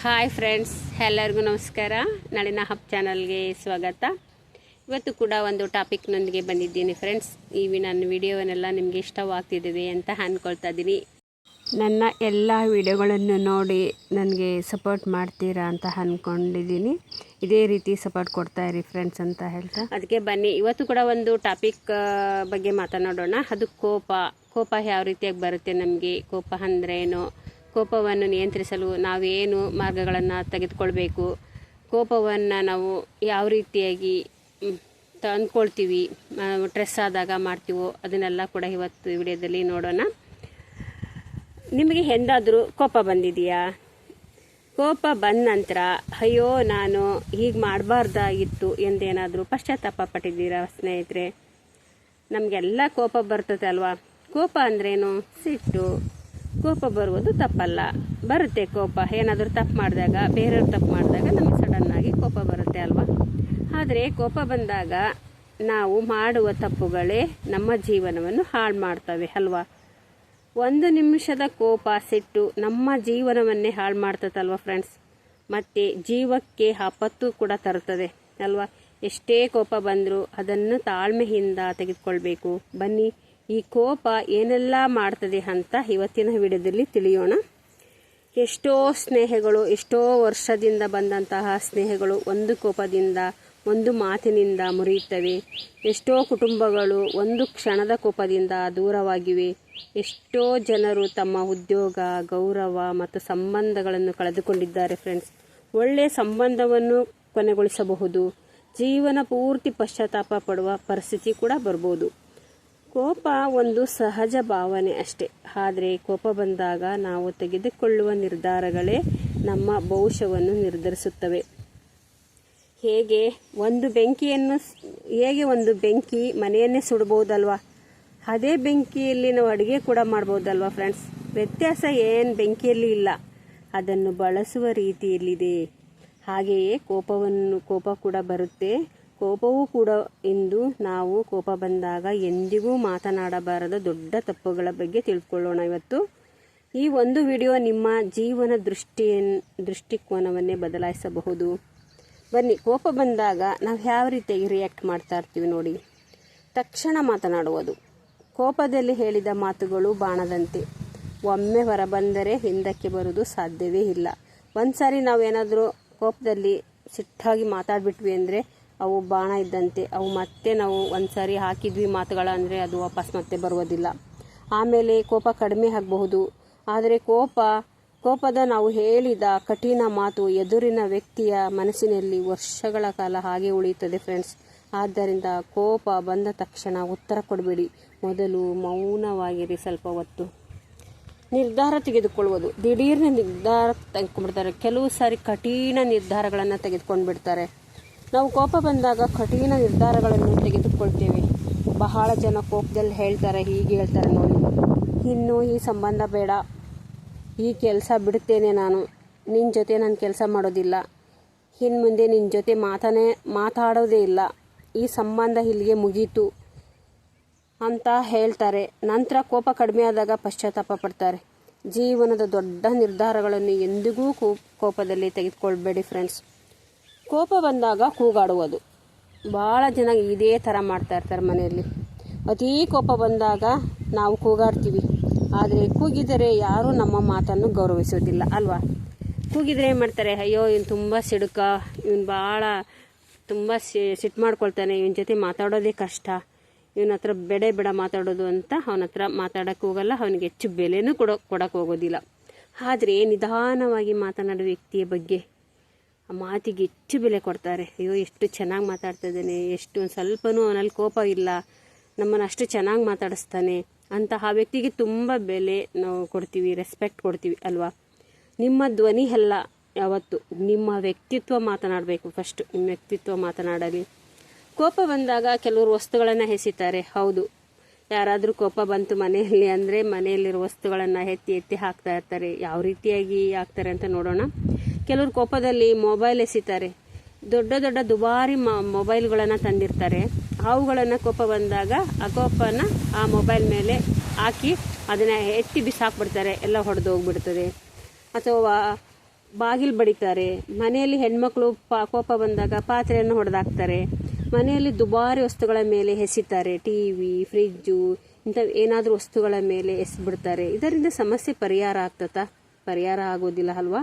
Hi friends, ಎಲ್ಲರಿಗೂ ನಮಸ್ಕಾರ. ನಾಳಿನ ಹಬ್ ಚಾನಲ್ಗೆ ಸ್ವಾಗತ. ಇವತ್ತು ಕೂಡ ಒಂದು ಟಾಪಿಕ್ನೊಂದಿಗೆ ಬಂದಿದ್ದೀನಿ ಫ್ರೆಂಡ್ಸ್. ನನ್ನ ವಿಡಿಯೋವನ್ನೆಲ್ಲ ನಿಮಗೆ ಇಷ್ಟವಾಗ್ತಿದ್ದೀವಿ ಅಂತ ಅಂದ್ಕೊಳ್ತಾ ಇದ್ದೀನಿ. ನನ್ನ ಎಲ್ಲ ವಿಡಿಯೋಗಳನ್ನು ನೋಡಿ ನನಗೆ ಸಪೋರ್ಟ್ ಮಾಡ್ತೀರಾ ಅಂತ ಅಂದ್ಕೊಂಡಿದ್ದೀನಿ. ಇದೇ ರೀತಿ ಸಪೋರ್ಟ್ ಕೊಡ್ತಾ ಇರಿ ಫ್ರೆಂಡ್ಸ್ ಅಂತ ಹೇಳ್ತಾ, ಅದಕ್ಕೆ ಬನ್ನಿ ಇವತ್ತು ಕೂಡ ಒಂದು ಟಾಪಿಕ್ ಬಗ್ಗೆ ಮಾತನಾಡೋಣ. ಅದು ಕೋಪ ಯಾವ ರೀತಿಯಾಗಿ ಬರುತ್ತೆ, ನಮಗೆ ಕೋಪ ಅಂದ್ರೇನು, ಕೋಪವನ್ನು ನಿಯಂತ್ರಿಸಲು ನಾವೇನು ಮಾರ್ಗಗಳನ್ನು ತೆಗೆದುಕೊಳ್ಬೇಕು, ಕೋಪವನ್ನು ನಾವು ಯಾವ ರೀತಿಯಾಗಿ ತಂದ್ಕೊಳ್ತೀವಿ, ಸ್ಟ್ರೆಸ್ ಆದಾಗ ಮಾಡ್ತೀವೋ ಅದನ್ನೆಲ್ಲ ಕೂಡ ಇವತ್ತು ವಿಡಿಯೋದಲ್ಲಿ ನೋಡೋಣ. ನಿಮಗೆ ಎಂದಾದರೂ ಕೋಪ ಬಂದಿದೆಯಾ? ಕೋಪ ಬಂದ ನಂತರ ಅಯ್ಯೋ ನಾನು ಹೀಗೆ ಮಾಡಬಾರ್ದಾಗಿತ್ತು ಎಂದೇನಾದರೂ ಪಶ್ಚಾತ್ತಾಪ ಪಟ್ಟಿದ್ದೀರಾ ಸ್ನೇಹಿತರೆ? ನಮಗೆಲ್ಲ ಕೋಪ ಬರ್ತದೆ ಅಲ್ವಾ? ಕೋಪ ಅಂದ್ರೇನು? ಸಿಟ್ಟು. ಕೋಪ ಬರುವುದು ತಪ್ಪಲ್ಲ, ಬರುತ್ತೆ ಕೋಪ. ಏನಾದರೂ ತಪ್ಪು ಮಾಡಿದಾಗ, ಬೇರೆಯವ್ರು ತಪ್ಪು ಮಾಡಿದಾಗ ನಮಗೆ ಸಡನ್ನಾಗಿ ಕೋಪ ಬರುತ್ತೆ ಅಲ್ವಾ? ಆದರೆ ಕೋಪ ಬಂದಾಗ ನಾವು ಮಾಡುವ ತಪ್ಪುಗಳೇ ನಮ್ಮ ಜೀವನವನ್ನು ಹಾಳು ಮಾಡ್ತವೆ ಅಲ್ವಾ? ಒಂದು ನಿಮಿಷದ ಕೋಪ, ಸಿಟ್ಟು ನಮ್ಮ ಜೀವನವನ್ನೇ ಹಾಳು ಮಾಡ್ತದಲ್ವ ಫ್ರೆಂಡ್ಸ್? ಮತ್ತು ಜೀವಕ್ಕೆ ಆಪತ್ತು ಕೂಡ ತರುತ್ತದೆ ಅಲ್ವಾ? ಎಷ್ಟೇ ಕೋಪ ಬಂದರೂ ಅದನ್ನು ತಾಳ್ಮೆಯಿಂದ ತೆಗೆದುಕೊಳ್ಬೇಕು. ಬನ್ನಿ, ಈ ಕೋಪ ಏನೆಲ್ಲ ಮಾಡ್ತದೆ ಅಂತ ಇವತ್ತಿನ ವಿಡಿಯೋದಲ್ಲಿ ತಿಳಿಯೋಣ. ಎಷ್ಟೋ ಸ್ನೇಹಗಳು, ಎಷ್ಟೋ ವರ್ಷದಿಂದ ಬಂದಂತಹ ಸ್ನೇಹಗಳು ಒಂದು ಕೋಪದಿಂದ, ಒಂದು ಮಾತಿನಿಂದ ಮುರಿಯುತ್ತವೆ. ಎಷ್ಟೋ ಕುಟುಂಬಗಳು ಒಂದು ಕ್ಷಣದ ಕೋಪದಿಂದ ದೂರವಾಗಿವೆ. ಎಷ್ಟೋ ಜನರು ತಮ್ಮ ಉದ್ಯೋಗ, ಗೌರವ ಮತ್ತು ಸಂಬಂಧಗಳನ್ನು ಕಳೆದುಕೊಂಡಿದ್ದಾರೆ ಫ್ರೆಂಡ್ಸ್. ಒಳ್ಳೆಯ ಸಂಬಂಧವನ್ನು ಕೊನೆಗೊಳಿಸಬಹುದು, ಜೀವನ ಪೂರ್ತಿ ಪಶ್ಚಾತ್ತಾಪ ಪಡುವ ಪರಿಸ್ಥಿತಿ ಕೂಡ ಬರ್ಬೋದು. ಕೋಪ ಒಂದು ಸಹಜ ಭಾವನೆ ಅಷ್ಟೇ. ಆದರೆ ಕೋಪ ಬಂದಾಗ ನಾವು ತೆಗೆದುಕೊಳ್ಳುವ ನಿರ್ಧಾರಗಳೇ ನಮ್ಮ ಭವಿಷ್ಯವನ್ನು ನಿರ್ಧರಿಸುತ್ತವೆ. ಹೇಗೆ ಒಂದು ಬೆಂಕಿ ಮನೆಯನ್ನೇ ಸುಡಬಹುದಲ್ವಾ? ಅದೇ ಬೆಂಕಿಯಲ್ಲಿ ನಾವು ಅಡುಗೆ ಕೂಡ ಮಾಡ್ಬೋದಲ್ವಾ ಫ್ರೆಂಡ್ಸ್? ವ್ಯತ್ಯಾಸ ಏನು ಬೆಂಕಿಯಲ್ಲಿ ಇಲ್ಲ, ಅದನ್ನು ಬಳಸುವ ರೀತಿಯಲ್ಲಿದೆ. ಹಾಗೆಯೇ ಕೋಪ ಕೂಡ ಬರುತ್ತೆ. ಕೋಪವೂ ಕೂಡ ಇಂದು ನಾವು ಕೋಪ ಬಂದಾಗ ಎಂದಿಗೂ ಮಾತನಾಡಬಾರದ ದೊಡ್ಡ ತಪ್ಪುಗಳ ಬಗ್ಗೆ ತಿಳ್ಕೊಳ್ಳೋಣ ಇವತ್ತು. ಈ ಒಂದು ವಿಡಿಯೋ ನಿಮ್ಮ ಜೀವನ ದೃಷ್ಟಿಕೋನವನ್ನೇ ಬದಲಾಯಿಸಬಹುದು. ಬನ್ನಿ, ಕೋಪ ಬಂದಾಗ ನಾವು ಯಾವ ರೀತಿಯಾಗಿ ರಿಯಾಕ್ಟ್ ಮಾಡ್ತಾ ಇರ್ತೀವಿ ನೋಡಿ. ತಕ್ಷಣ ಮಾತನಾಡುವುದು. ಕೋಪದಲ್ಲಿ ಹೇಳಿದ ಮಾತುಗಳು ಬಾಣದಂತೆ, ಒಮ್ಮೆ ಹೊರಬಂದರೆ ಹಿಂದಕ್ಕೆ ಬರುವುದು ಸಾಧ್ಯವೇ ಇಲ್ಲ. ಒಂದು ಸಾರಿ ನಾವೇನಾದರೂ ಕೋಪದಲ್ಲಿ ಸಿಟ್ಟಾಗಿ ಮಾತಾಡ್ಬಿಟ್ವಿ ಅಂದರೆ ಅವು ಬಾಣ ಇದ್ದಂತೆ. ಅವು ಮತ್ತೆ ನಾವು ಒಂದು ಸಾರಿ ಹಾಕಿದ್ವಿ ಮಾತುಗಳ ಅಂದರೆ ಅದು ವಾಪಸ್ ಮತ್ತೆ ಬರುವುದಿಲ್ಲ. ಆಮೇಲೆ ಕೋಪ ಕಡಿಮೆ ಆಗಬಹುದು. ಆದರೆ ಕೋಪದ ನಾವು ಹೇಳಿದ ಕಠಿಣ ಮಾತು ಎದುರಿನ ವ್ಯಕ್ತಿಯ ಮನಸ್ಸಿನಲ್ಲಿ ವರ್ಷಗಳ ಕಾಲ ಹಾಗೆ ಉಳಿಯುತ್ತದೆ ಫ್ರೆಂಡ್ಸ್. ಆದ್ದರಿಂದ ಕೋಪ ಬಂದ ತಕ್ಷಣ ಉತ್ತರ ಕೊಡಬೇಡಿ. ಮೊದಲು ಮೌನವಾಗಿರಿ ಸ್ವಲ್ಪ ಹೊತ್ತು. ನಿರ್ಧಾರ ತೆಗೆದುಕೊಳ್ಳುವುದು. ದಿಢೀರ್ನ ನಿರ್ಧಾರ ತೆಗೆದುಕೊಂಡ್ಬಿಡ್ತಾರೆ. ಕೆಲವು ಸಾರಿ ಕಠಿಣ ನಿರ್ಧಾರಗಳನ್ನು ತೆಗೆದುಕೊಂಡು ಬಿಡ್ತಾರೆ. ನಾವು ಕೋಪ ಬಂದಾಗ ಕಠಿಣ ನಿರ್ಧಾರಗಳನ್ನು ತೆಗೆದುಕೊಳ್ತೇವೆ. ಬಹಳ ಜನ ಕೋಪದಲ್ಲಿ ಹೀಗೆ ಹೇಳ್ತಾರೆ ನೋಡಿ, ಇನ್ನು ಈ ಸಂಬಂಧ ಬೇಡ, ಈ ಕೆಲಸ ಬಿಡುತ್ತೇನೆ, ನಿನ್ನ ಜೊತೆ ನಾನು ಕೆಲಸ ಮಾಡೋದಿಲ್ಲ, ಇನ್ನು ಮುಂದೆ ನಿನ್ನ ಜೊತೆ ಮಾತಾಡೋದೇ ಇಲ್ಲ, ಈ ಸಂಬಂಧ ಇಲ್ಲಿಗೆ ಮುಗೀತು ಅಂತ ಹೇಳ್ತಾರೆ. ನಂತರ ಕೋಪ ಕಡಿಮೆ ಆದಾಗ ಪಶ್ಚಾತ್ತಾಪ ಪಡ್ತಾರೆ. ಜೀವನದ ದೊಡ್ಡ ನಿರ್ಧಾರಗಳನ್ನು ಎಂದಿಗೂ ಕೋಪದಲ್ಲಿ ತೆಗೆದುಕೊಳ್ಬೇಡಿ ಫ್ರೆಂಡ್ಸ್. ಕೋಪ ಬಂದಾಗ ಕೂಗಾಡುವುದು. ಭಾಳ ಜನ ಇದೇ ಥರ ಮಾಡ್ತಾ ಇರ್ತಾರೆ ಮನೆಯಲ್ಲಿ. ಅತೀ ಕೋಪ ಬಂದಾಗ ನಾವು ಕೂಗಾಡ್ತೀವಿ. ಆದರೆ ಕೂಗಿದರೆ ಯಾರೂ ನಮ್ಮ ಮಾತನ್ನು ಗೌರವಿಸೋದಿಲ್ಲ ಅಲ್ವಾ? ಕೂಗಿದರೆ ಏನು ಮಾಡ್ತಾರೆ, ಅಯ್ಯೋ ಇವನು ತುಂಬ ಸಿಡುಕ, ಇವನು ತುಂಬ ಸಿಟ್ಟು ಮಾಡ್ಕೊಳ್ತಾನೆ, ಇವನ ಜೊತೆ ಮಾತಾಡೋದೇ ಕಷ್ಟ, ಇವನ ಹತ್ರ ಬೇಡ ಮಾತಾಡೋದು ಅಂತ ಅವನ ಹತ್ರ ಮಾತಾಡೋಕ್ಕೆ ಹೋಗಲ್ಲ. ಅವನಿಗೆ ಹೆಚ್ಚು ಬೆಲೆನೂ ಕೊಡೋಕ್ಕೆ ಹೋಗೋದಿಲ್ಲ. ಆದರೆ ನಿಧಾನವಾಗಿ ಮಾತನಾಡುವ ವ್ಯಕ್ತಿಯ ಬಗ್ಗೆ ಆ ಮಾತಿಗೆ ಹೆಚ್ಚು ಬೆಲೆ ಕೊಡ್ತಾರೆ. ಅಯ್ಯೋ ಎಷ್ಟು ಚೆನ್ನಾಗಿ ಮಾತಾಡ್ತಾ ಇದ್ದಾನೆ, ಎಷ್ಟು ಒಂದು ಸ್ವಲ್ಪನೂ ಅವನಲ್ಲಿ ಕೋಪ ಇಲ್ಲ, ನಮ್ಮನ್ನು ಅಷ್ಟು ಚೆನ್ನಾಗಿ ಮಾತಾಡಿಸ್ತಾನೆ ಅಂತ ಆ ವ್ಯಕ್ತಿಗೆ ತುಂಬ ಬೆಲೆ ನಾವು ಕೊಡ್ತೀವಿ, ರೆಸ್ಪೆಕ್ಟ್ ಕೊಡ್ತೀವಿ ಅಲ್ವಾ? ನಿಮ್ಮ ಧ್ವನಿ ಅಲ್ಲ, ಯಾವತ್ತು ನಿಮ್ಮ ವ್ಯಕ್ತಿತ್ವ ಮಾತನಾಡಬೇಕು. ಫಸ್ಟು ನಿಮ್ಮ ವ್ಯಕ್ತಿತ್ವ ಮಾತನಾಡಲಿ. ಕೋಪ ಬಂದಾಗ ಕೆಲವರು ವಸ್ತುಗಳನ್ನು ಎಸಿತಾರೆ. ಹೌದು, ಯಾರಾದರೂ ಕೋಪ ಬಂತು ಮನೆಯಲ್ಲಿ ಅಂದರೆ ಮನೆಯಲ್ಲಿರೋ ವಸ್ತುಗಳನ್ನು ಎತ್ತಿ ಹಾಕ್ತಾ ಇರ್ತಾರೆ. ಯಾವ ರೀತಿಯಾಗಿ ಹಾಕ್ತಾರೆ ಅಂತ ನೋಡೋಣ. ಕೆಲವರು ಕೋಪದಲ್ಲಿ ಮೊಬೈಲ್ ಎಸಿತಾರೆ. ದೊಡ್ಡ ದುಬಾರಿ ಮೊಬೈಲ್ಗಳನ್ನು ತಂದಿರ್ತಾರೆ. ಅವುಗಳನ್ನು ಕೋಪ ಬಂದಾಗ ಆ ಕೋಪನ ಆ ಮೊಬೈಲ್ ಮೇಲೆ ಹಾಕಿ ಅದನ್ನು ಎತ್ತಿ ಬಿಸಾಕ್ಬಿಡ್ತಾರೆ, ಎಲ್ಲ ಹೊಡೆದು ಹೋಗ್ಬಿಡ್ತದೆ. ಅಥವಾ ಬಾಗಿಲು ಬಡಿತಾರೆ, ಮನೆಯಲ್ಲಿ ಹೆಣ್ಮಕ್ಳು ಕೋಪ ಬಂದಾಗ ಪಾತ್ರೆಯನ್ನು ಹೊಡೆದಾಕ್ತಾರೆ, ಮನೆಯಲ್ಲಿ ದುಬಾರಿ ವಸ್ತುಗಳ ಮೇಲೆ ಎಸಿತಾರೆ, ಟಿವಿ, ಫ್ರಿಜ್ಜು ಇಂಥ ಏನಾದರೂ ವಸ್ತುಗಳ ಮೇಲೆ ಎಸ್ಬಿಡ್ತಾರೆ. ಇದರಿಂದ ಸಮಸ್ಯೆ ಪರಿಹಾರ ಆಗ್ತತಾ? ಪರಿಹಾರ ಆಗೋದಿಲ್ಲ ಅಲ್ವಾ?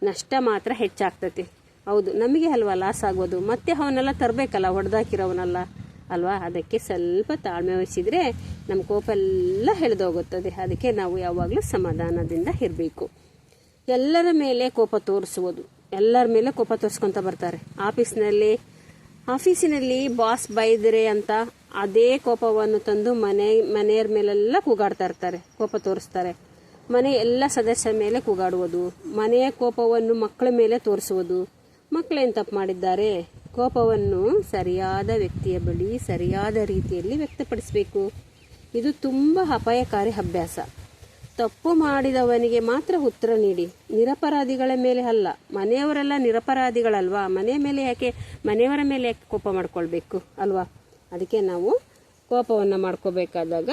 ನಷ್ಟ ಮಾತ್ರ ಹೆಚ್ಚಾಗ್ತತೆ. ಹೌದು, ನಮಗೆ ಅಲ್ವಾ ಲಾಸ್ ಆಗೋದು. ಮತ್ತೆ ಅವನ್ನೆಲ್ಲ ತರಬೇಕಲ್ಲ, ಹೊಡೆದಾಕಿರೋವನ್ನೆಲ್ಲ ಅಲ್ವಾ? ಅದಕ್ಕೆ ಸ್ವಲ್ಪ ತಾಳ್ಮೆ ವಹಿಸಿದರೆ ನಮ್ಮ ಕೋಪ ಎಲ್ಲ ಎಳೆದೋಗುತ್ತದೆ. ಅದಕ್ಕೆ ನಾವು ಯಾವಾಗಲೂ ಸಮಾಧಾನದಿಂದ ಇರಬೇಕು. ಎಲ್ಲರ ಮೇಲೆ ಕೋಪ ತೋರಿಸುವುದು, ಎಲ್ಲರ ಮೇಲೆ ಕೋಪ ತೋರಿಸ್ಕೊತ ಬರ್ತಾರೆ. ಆಫೀಸಿನಲ್ಲಿ ಬಾಸ್ ಬೈದರೆ ಅಂತ ಅದೇ ಕೋಪವನ್ನು ತಂದು ಮನೆಯರ ಮೇಲೆಲ್ಲ ಕೂಗಾಡ್ತಾ ಇರ್ತಾರೆ, ಕೋಪ ತೋರಿಸ್ತಾರೆ. ಮನೆ ಎಲ್ಲ ಸದಸ್ಯರ ಮೇಲೆ ಕೂಗಾಡುವುದು, ಮನೆಯ ಕೋಪವನ್ನು ಮಕ್ಕಳ ಮೇಲೆ ತೋರಿಸುವುದು. ಮಕ್ಕಳೇನು ತಪ್ಪು ಮಾಡಿದ್ದಾರೆ? ಕೋಪವನ್ನು ಸರಿಯಾದ ವ್ಯಕ್ತಿಯ ಬಳಿ ಸರಿಯಾದ ರೀತಿಯಲ್ಲಿ ವ್ಯಕ್ತಪಡಿಸಬೇಕು. ಇದು ತುಂಬ ಅಪಾಯಕಾರಿ ಅಭ್ಯಾಸ. ತಪ್ಪು ಮಾಡಿದವನಿಗೆ ಮಾತ್ರ ಉತ್ತರ ನೀಡಿ, ನಿರಪರಾಧಿಗಳ ಮೇಲೆ ಅಲ್ಲ. ಮನೆಯವರೆಲ್ಲ ನಿರಪರಾಧಿಗಳಲ್ವಾ? ಮನೆಯವರ ಮೇಲೆ ಯಾಕೆ ಕೋಪ ಮಾಡ್ಕೊಳ್ಬೇಕು ಅಲ್ವಾ? ಅದಕ್ಕೆ ನಾವು ಕೋಪವನ್ನು ಮಾಡ್ಕೋಬೇಕಾದಾಗ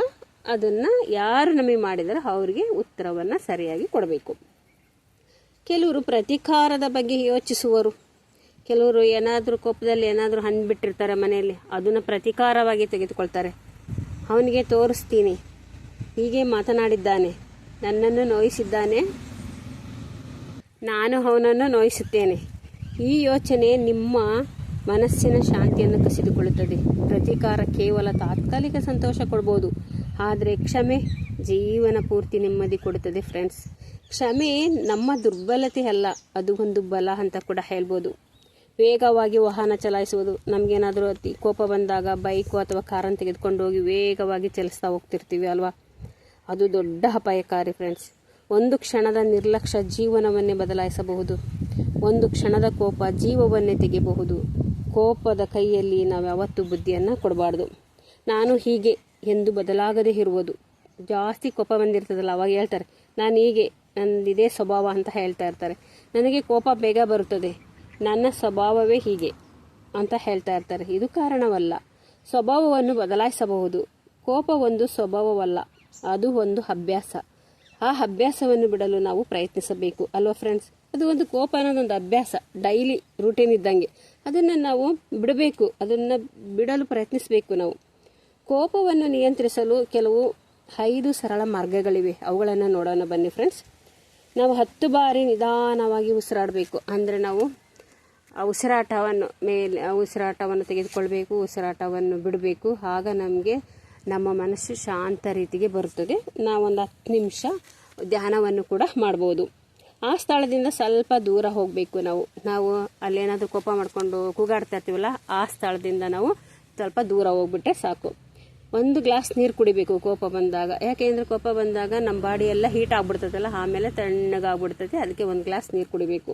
ಅದನ್ನು ಯಾರು ನಮಗೆ ಮಾಡಿದರೆ ಅವರಿಗೆ ಉತ್ತರವನ್ನು ಸರಿಯಾಗಿ ಕೊಡಬೇಕು. ಕೆಲವರು ಪ್ರತೀಕಾರದ ಬಗ್ಗೆ ಯೋಚಿಸುವರು. ಕೆಲವರು ಏನಾದರೂ ಕೋಪದಲ್ಲಿ ಏನಾದರೂ ಹಣ್ಣು ಬಿಟ್ಟಿರ್ತಾರೆ ಮನೆಯಲ್ಲಿ, ಅದನ್ನು ಪ್ರತೀಕಾರವಾಗಿ ತೆಗೆದುಕೊಳ್ತಾರೆ. ಅವನಿಗೆ ತೋರಿಸ್ತೀನಿ, ಹೀಗೆ ಮಾತನಾಡಿದ್ದಾನೆ, ನನ್ನನ್ನು ನೋಯಿಸಿದ್ದಾನೆ, ನಾನು ಅವನನ್ನು ನೋಯಿಸುತ್ತೇನೆ. ಈ ಯೋಚನೆ ನಿಮ್ಮ ಮನಸ್ಸಿನ ಶಾಂತಿಯನ್ನು ಕಸಿದುಕೊಳ್ಳುತ್ತದೆ. ಪ್ರತೀಕಾರ ಕೇವಲ ತಾತ್ಕಾಲಿಕ ಸಂತೋಷ ಕೊಡ್ಬೋದು, ಆದರೆ ಕ್ಷಮೆ ಜೀವನ ಪೂರ್ತಿ ನೆಮ್ಮದಿ ಕೊಡುತ್ತದೆ ಫ್ರೆಂಡ್ಸ್. ಕ್ಷಮೆ ನಮ್ಮ ದುರ್ಬಲತೆ ಅಲ್ಲ, ಅದು ಒಂದು ಬಲ ಅಂತ ಕೂಡ ಹೇಳ್ಬೋದು. ವೇಗವಾಗಿ ವಾಹನ ಚಲಾಯಿಸುವುದು, ನಮಗೇನಾದರೂ ಅತಿ ಕೋಪ ಬಂದಾಗ ಬೈಕು ಅಥವಾ ಕಾರನ್ನು ತೆಗೆದುಕೊಂಡು ಹೋಗಿ ವೇಗವಾಗಿ ಚಲಿಸ್ತಾ ಹೋಗ್ತಿರ್ತೀವಿ ಅಲ್ವಾ? ಅದು ದೊಡ್ಡ ಅಪಾಯಕಾರಿ ಫ್ರೆಂಡ್ಸ್. ಒಂದು ಕ್ಷಣದ ನಿರ್ಲಕ್ಷ್ಯ ಜೀವನವನ್ನೇ ಬದಲಾಯಿಸಬಹುದು. ಒಂದು ಕ್ಷಣದ ಕೋಪ ಜೀವವನ್ನೇ ತೆಗೆಯಬಹುದು. ಕೋಪದ ಕೈಯಲ್ಲಿ ನಾವು ಯಾವತ್ತೂ ಬುದ್ಧಿಯನ್ನು ಕೊಡಬಾರ್ದು. ನಾನು ಹೀಗೆ ಎಂದು ಬದಲಾಗದೇ ಇರುವುದು. ಜಾಸ್ತಿ ಕೋಪ ಬಂದಿರ್ತದಲ್ಲ, ಅವಾಗ ಹೇಳ್ತಾರೆ ನಾನು ಹೀಗೆ, ನನ್ನದಿದೇ ಸ್ವಭಾವ ಅಂತ ಹೇಳ್ತಾ ಇರ್ತಾರೆ. ನನಗೆ ಕೋಪ ಬೇಗ ಬರುತ್ತದೆ, ನನ್ನ ಸ್ವಭಾವವೇ ಹೀಗೆ ಅಂತ ಹೇಳ್ತಾ ಇರ್ತಾರೆ. ಇದು ಕಾರಣವಲ್ಲ. ಸ್ವಭಾವವನ್ನು ಬದಲಾಯಿಸಬಹುದು. ಕೋಪ ಒಂದು ಸ್ವಭಾವವಲ್ಲ, ಅದು ಒಂದು ಅಭ್ಯಾಸ. ಆ ಅಭ್ಯಾಸವನ್ನು ಬಿಡಲು ನಾವು ಪ್ರಯತ್ನಿಸಬೇಕು ಅಲ್ವಾ ಫ್ರೆಂಡ್ಸ್? ಅದು ಒಂದು ಕೋಪ ಅನ್ನೋದೊಂದು ಅಭ್ಯಾಸ, ಡೈಲಿ ರೂಟೀನ್ ಇದ್ದಂಗೆ. ಅದನ್ನು ನಾವು ಬಿಡಬೇಕು, ಅದನ್ನು ಬಿಡಲು ಪ್ರಯತ್ನಿಸಬೇಕು ನಾವು. ಕೋಪವನ್ನು ನಿಯಂತ್ರಿಸಲು ಕೆಲವು 5 ಸರಳ ಮಾರ್ಗಗಳಿವೆ. ಅವುಗಳನ್ನು ನೋಡೋಣ ಬನ್ನಿ ಫ್ರೆಂಡ್ಸ್. ನಾವು 10 ಬಾರಿ ನಿಧಾನವಾಗಿ ಉಸಿರಾಡಬೇಕು. ಅಂದರೆ ನಾವು ಉಸಿರಾಟವನ್ನು ತೆಗೆದುಕೊಳ್ಬೇಕು, ಉಸಿರಾಟವನ್ನು ಬಿಡಬೇಕು. ಆಗ ನಮಗೆ ನಮ್ಮ ಮನಸ್ಸು ಶಾಂತ ರೀತಿಗೆ ಬರುತ್ತದೆ. ನಾವೊಂದು 10 ನಿಮಿಷ ಧ್ಯಾನವನ್ನು ಕೂಡ ಮಾಡ್ಬೋದು. ಆ ಸ್ಥಳದಿಂದ ಸ್ವಲ್ಪ ದೂರ ಹೋಗಬೇಕು. ನಾವು ಅಲ್ಲೇನಾದರೂ ಕೋಪ ಮಾಡಿಕೊಂಡು ಕೂಗಾಡ್ತಾ ಇರ್ತೀವಲ್ಲ, ಆ ಸ್ಥಳದಿಂದ ನಾವು ಸ್ವಲ್ಪ ದೂರ ಹೋಗ್ಬಿಟ್ರೆ ಸಾಕು. 1 ಗ್ಲಾಸ್ ನೀರು ಕುಡಿಬೇಕು ಕೋಪ ಬಂದಾಗ. ಯಾಕೆಂದರೆ ಕೋಪ ಬಂದಾಗ ನಮ್ಮ ಬಾಡಿ ಎಲ್ಲ ಹೀಟ್ ಆಗ್ಬಿಡ್ತದಲ್ಲ, ಆಮೇಲೆ ತಣ್ಣಗಾಗ್ಬಿಡ್ತದೆ. ಅದಕ್ಕೆ 1 ಗ್ಲಾಸ್ ನೀರು ಕುಡಿಬೇಕು.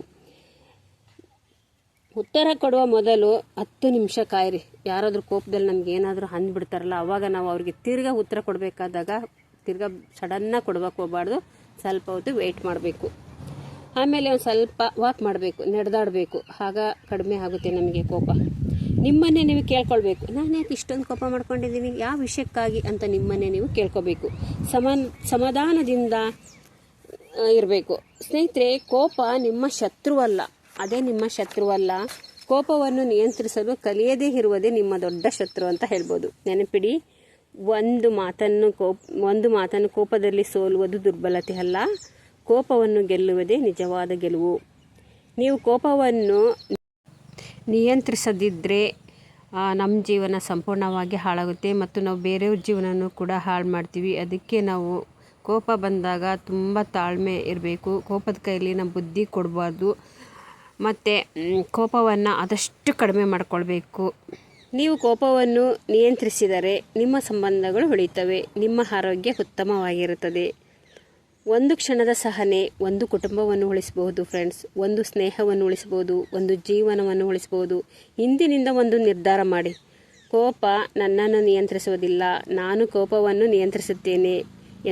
ಉತ್ತರ ಕೊಡುವ ಮೊದಲು 10 ನಿಮಿಷ ಕಾಯಿರಿ. ಯಾರಾದರೂ ಕೋಪದಲ್ಲಿ ನಮ್ಗೆ ಏನಾದರೂ ಅಂದ್ಬಿಡ್ತಾರಲ್ಲ, ಅವಾಗ ನಾವು ಅವ್ರಿಗೆ ತಿರ್ಗಾ ಉತ್ತರ ಕೊಡಬೇಕಾದಾಗ ತಿರ್ಗಾ ಸಡನ್ನಾಗಿ ಕೊಡ್ಬೇಕು ಹೋಗಬಾರ್ದು. ಸ್ವಲ್ಪ ಹೊತ್ತು ವೆಯ್ಟ್ ಮಾಡಬೇಕು. ಆಮೇಲೆ ಒಂದು ಸ್ವಲ್ಪ ವಾಕ್ ಮಾಡಬೇಕು, ನಡೆದಾಡಬೇಕು. ಆಗ ಕಡಿಮೆ ಆಗುತ್ತೆ ನಮಗೆ ಕೋಪ. ನಿಮ್ಮನ್ನೇ ನೀವು ಕೇಳ್ಕೊಳ್ಬೇಕು, ನಾನು ಯಾಕೆ ಇಷ್ಟೊಂದು ಕೋಪ ಮಾಡ್ಕೊಂಡಿದ್ದೀನಿ, ಯಾವ ವಿಷಯಕ್ಕಾಗಿ ಅಂತ ನಿಮ್ಮನ್ನೇ ನೀವು ಕೇಳ್ಕೊಬೇಕು. ಸಮಾಧಾನದಿಂದ ಇರಬೇಕು. ಸ್ನೇಹಿತರೆ, ಕೋಪ ನಿಮ್ಮ ಶತ್ರುವಲ್ಲ, ಅದೇ ನಿಮ್ಮ ಶತ್ರುವಲ್ಲ. ಕೋಪವನ್ನು ನಿಯಂತ್ರಿಸಲು ಕಲಿಯದೇ ಇರುವುದೇ ನಿಮ್ಮ ದೊಡ್ಡ ಶತ್ರು ಅಂತ ಹೇಳ್ಬೋದು. ನೆನಪಿಡಿ, ಒಂದು ಮಾತನ್ನು ಕೋಪದಲ್ಲಿ ಸೋಲುವುದು ದುರ್ಬಲತೆ ಅಲ್ಲ, ಕೋಪವನ್ನು ಗೆಲ್ಲುವುದೇ ನಿಜವಾದ ಗೆಲುವು. ನೀವು ಕೋಪವನ್ನು ನಿಯಂತ್ರಿಸದಿದ್ದರೆ ನಮ್ಮ ಜೀವನ ಸಂಪೂರ್ಣವಾಗಿ ಹಾಳಾಗುತ್ತೆ ಮತ್ತು ನಾವು ಬೇರೆಯವ್ರ ಜೀವನನೂ ಕೂಡ ಹಾಳು ಮಾಡ್ತೀವಿ. ಅದಕ್ಕೆ ನಾವು ಕೋಪ ಬಂದಾಗ ತುಂಬ ತಾಳ್ಮೆ ಇರಬೇಕು. ಕೋಪದ ಕೈಯಲ್ಲಿ ನಮ್ಮ ಬುದ್ಧಿ ಕೊಡಬಾರ್ದು. ಮತ್ತು ಕೋಪವನ್ನು ಆದಷ್ಟು ಕಡಿಮೆ ಮಾಡಿಕೊಳ್ಬೇಕು. ನೀವು ಕೋಪವನ್ನು ನಿಯಂತ್ರಿಸಿದರೆ ನಿಮ್ಮ ಸಂಬಂಧಗಳು ಉಳಿತವೆ, ನಿಮ್ಮ ಆರೋಗ್ಯ ಉತ್ತಮವಾಗಿರುತ್ತದೆ. ಒಂದು ಕ್ಷಣದ ಸಹನೆ ಒಂದು ಕುಟುಂಬವನ್ನು ಉಳಿಸಬಹುದು ಫ್ರೆಂಡ್ಸ್. ಒಂದು ಸ್ನೇಹವನ್ನು ಉಳಿಸಬಹುದು, ಒಂದು ಜೀವನವನ್ನು ಉಳಿಸಬಹುದು. ಇಂದಿನಿಂದ ಒಂದು ನಿರ್ಧಾರ ಮಾಡಿ, ಕೋಪ ನನ್ನನ್ನು ನಿಯಂತ್ರಿಸುವುದಿಲ್ಲ, ನಾನು ಕೋಪವನ್ನು ನಿಯಂತ್ರಿಸುತ್ತೇನೆ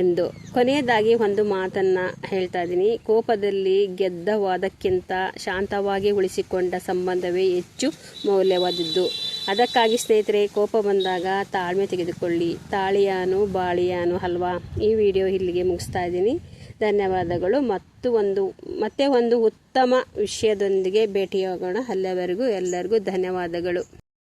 ಎಂದು. ಕೊನೆಯದಾಗಿ ಒಂದು ಮಾತನ್ನು ಹೇಳ್ತಾ ಇದ್ದೀನಿ, ಕೋಪದಲ್ಲಿ ಗೆದ್ದ ವಾದಕ್ಕಿಂತ ಶಾಂತವಾಗಿ ಉಳಿಸಿಕೊಂಡ ಸಂಬಂಧವೇ ಹೆಚ್ಚು ಮೌಲ್ಯವಾದದ್ದು. ಅದಕ್ಕಾಗಿ ಸ್ನೇಹಿತರೆ, ಕೋಪ ಬಂದಾಗ ತಾಳ್ಮೆ ತೆಗೆದುಕೊಳ್ಳಿ. ತಾಳಿಯಾನು ಬಾಳಿಯಾನು ಅಲ್ವಾ? ಈ ವಿಡಿಯೋ ಇಲ್ಲಿಗೆ ಮುಗಿಸ್ತಾ ಇದ್ದೀನಿ. ಧನ್ಯವಾದಗಳು. ಮತ್ತೆ ಒಂದು ಉತ್ತಮ ವಿಷಯದೊಂದಿಗೆ ಭೇಟಿಯಾಗೋಣ. ಅಲ್ಲಿವರೆಗೂ ಎಲ್ಲರಿಗೂ ಧನ್ಯವಾದಗಳು.